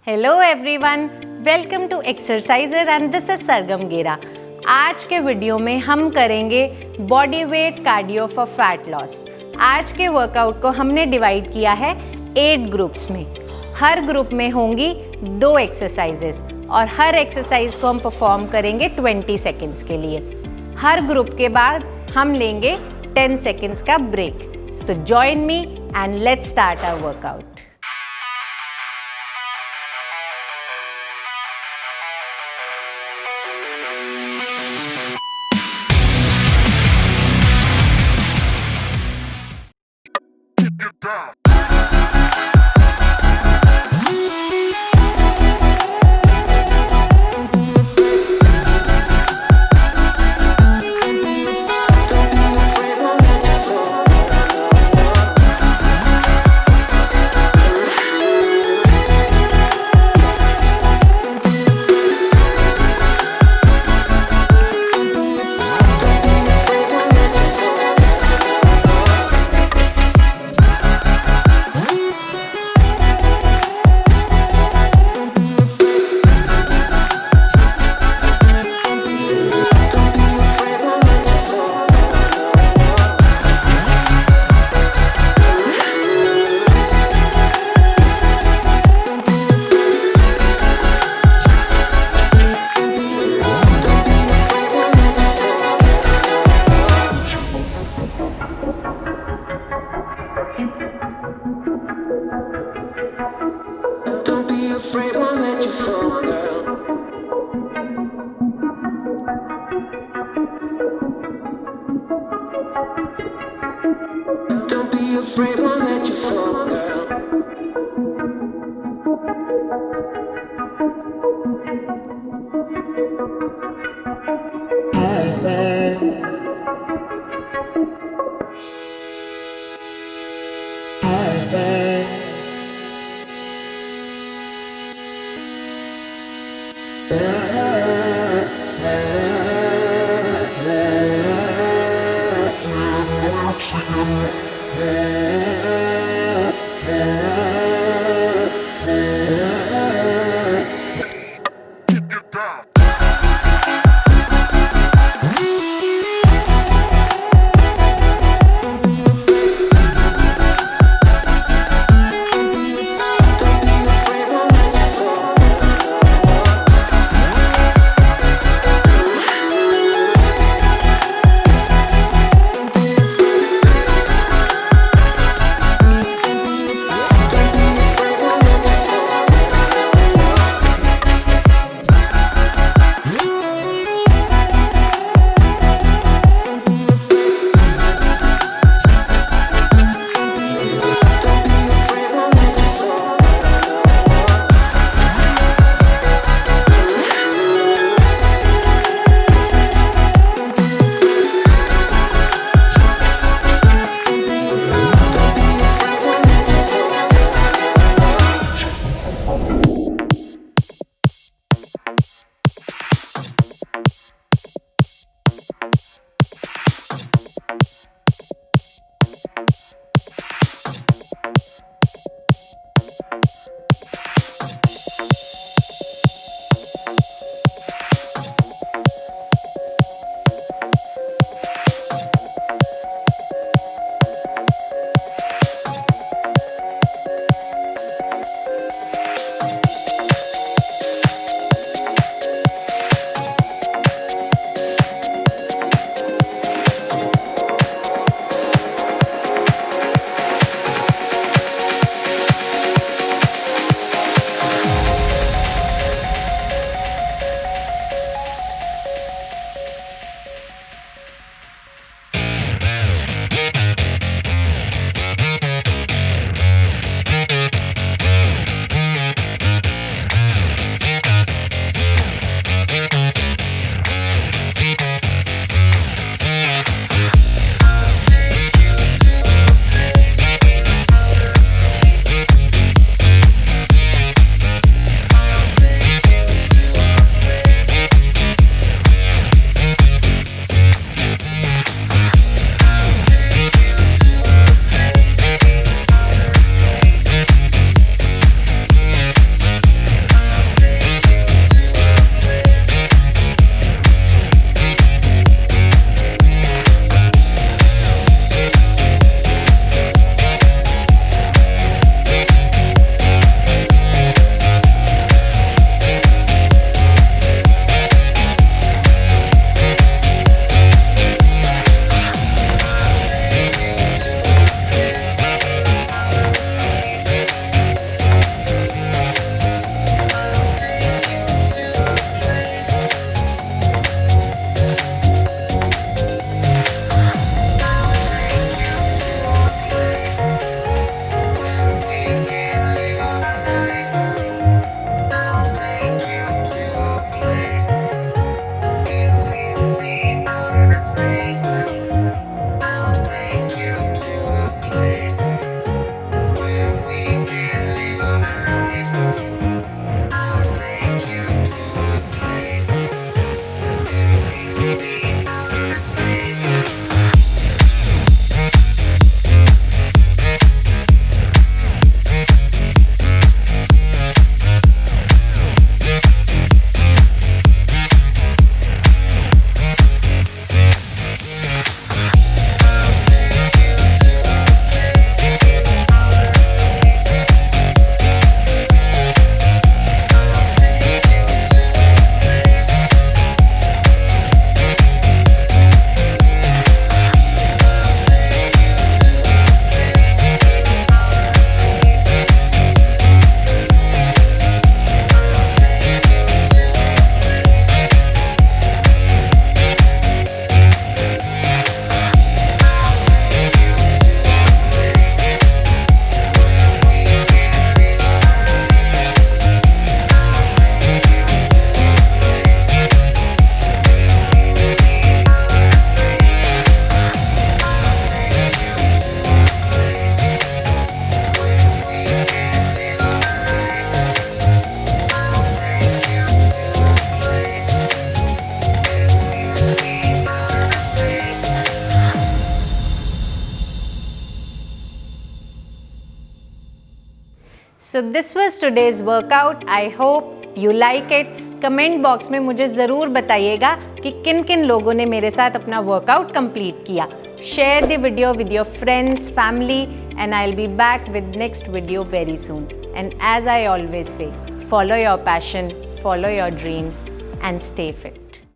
Hello everyone, welcome to xHERciser and this is Sargam Gera. आज के video में हम करेंगे body weight cardio for fat loss. आज के वर्कआउट को हमने डिवाइड किया है 8 ग्रुप्स में। हर ग्रुप में होंगी 2 एक्सरसाइजेस और हर एक्सरसाइज को हम परफॉर्म करेंगे 20 सेकेंड्स के लिए। हर ग्रुप के बाद हम लेंगे 10 सेकेंड्स का ब्रेक। So join me and let's start our workout. Afraid won't let you fall, girl. Don't be afraid, won't let you fall, girl. Don't So this was today's workout. I hope you like it. Comment box में मुझे ज़रूर बताइएगा कि किन किन लोगों ने मेरे साथ अपना वर्कआउट कंप्लीट किया. Share the video with your friends, family, and I'll be back with next video very soon. And as I always say, follow your passion, follow your dreams, and stay fit.